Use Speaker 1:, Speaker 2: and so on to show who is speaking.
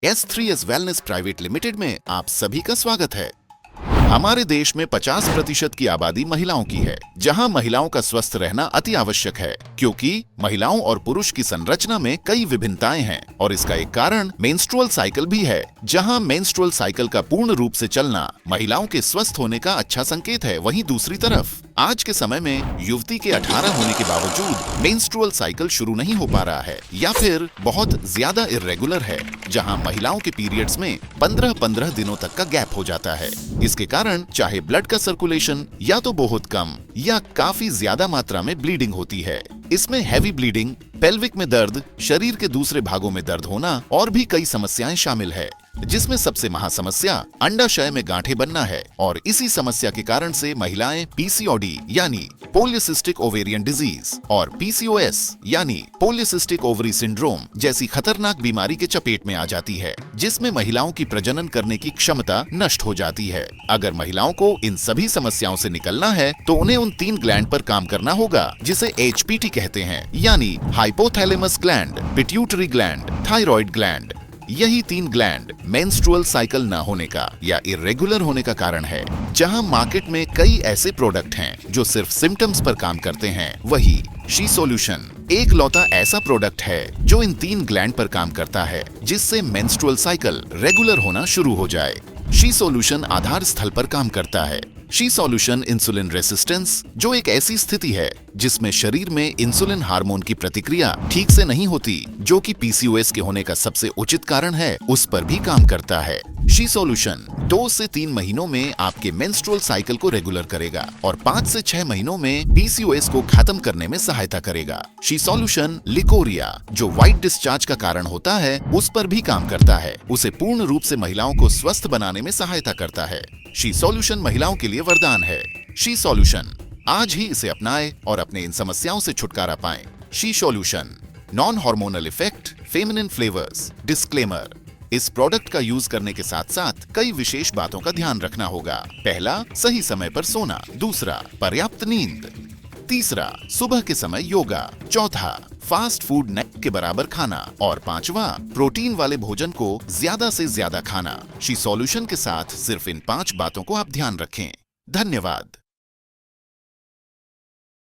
Speaker 1: S3S wellness private limited में आप सभी का स्वागत है। हमारे देश में 50% की आबादी महिलाओं की है, जहां महिलाओं का स्वस्थ रहना अति आवश्यक है, क्योंकि महिलाओं और पुरुष की संरचना में कई विभिन्नताएं हैं और इसका एक कारण मेंस्ट्रुअल साइकिल भी है। जहां मेंस्ट्रुअल साइकिल का पूर्ण रूप से चलना महिलाओं के स्वस्थ होने का अच्छा संकेत है, वहीं दूसरी तरफ आज के समय में युवती के 18 होने के बावजूद मेंस्ट्रुअल साइकिल शुरू नहीं हो पा रहा है या फिर बहुत ज्यादा इर्रेगुलर है, जहां महिलाओं के पीरियड्स में 15-15 दिनों तक का गैप हो जाता है। इसके कारण चाहे ब्लड का सर्कुलेशन या तो बहुत कम या काफी ज्यादा मात्रा में ब्लीडिंग होती है। इसमें हैवी ब्लीडिंग, पेल्विक में दर्द, शरीर के दूसरे भागों में दर्द होना और भी कई समस्याएं शामिल है, जिसमें सबसे महासमस्या अंडाशय में गांठें बनना है और इसी समस्या के कारण से महिलाएं पीसीओडी यानी पॉलीसिस्टिक ओवेरियन डिजीज और पीसीओएस यानी पॉलीसिस्टिक ओवरी सिंड्रोम जैसी खतरनाक बीमारी के चपेट में आ जाती है, जिसमें महिलाओं की प्रजनन करने की क्षमता नष्ट हो जाती है। अगर महिलाओं को इन सभी समस्याओं से निकलना है तो उन्हें उन 3 ग्लैंड पर काम करना होगा, जिसे HPT कहते हैं, यानी hypothalamus gland, pituitary gland, thyroid gland. यही 3 ग्लैंड मेंस्ट्रुअल साइकिल न होने का या इर्रेगुलर होने का कारण है। जहां मार्केट में कई ऐसे प्रोडक्ट हैं जो सिर्फ सिम्टम्स पर काम करते हैं, वही शी सॉल्यूशन एक लौता ऐसा प्रोडक्ट है जो इन 3 ग्लैंड पर काम करता है, जिससे मेंस्ट्रुअल साइकिल रेगुलर होना शुरू हो जाए। शी सॉल्यूशन आधार स्थल पर काम करता है। शी सॉल्यूशन इंसुलिन रेसिस्टेंस, जो एक ऐसी स्थिति है जिसमें शरीर में इंसुलिन हार्मोन की प्रतिक्रिया ठीक से नहीं होती, जो कि पीसीओएस के होने का सबसे उचित कारण है, उस पर भी काम करता है। शी सॉल्यूशन 2 से 3 महीनों में आपके मेंस्ट्रुअल साइकिल को रेगुलर करेगा और 5 से 6 महीनों में पीसीओएस को खत्म करने में सहायता करेगा। शी सॉल्यूशन लिकोरिया, जो व्हाइट डिस्चार्ज का कारण होता है, उस पर भी काम करता है। उसे पूर्ण रूप से महिलाओं को स्वस्थ बनाने में सहायता करता है। शी सॉल्यूशन महिलाओं के लिए वरदान है। शी सॉल्यूशन, आज ही इसे अपनाएं और अपने इन समस्याओं से छुटकारा पाएं। She solution, non hormonal effect, feminine flavours. Disclaimer, इस प्रोडक्ट का यूज करने के साथ साथ कई विशेष बातों का ध्यान रखना होगा। पहला, सही समय पर सोना। दूसरा, पर्याप्त नींद। तीसरा, सुबह के समय योगा। चौथा, फास्ट फूड नेक के बराबर खाना। और 5वां, प्रोटीन वाले भोजन को ज्यादा से ज्यादा खाना। शी सॉल्यूशन के साथ सिर्फ इन 5 बातों को आप ध्यान रखें। धन्यवाद।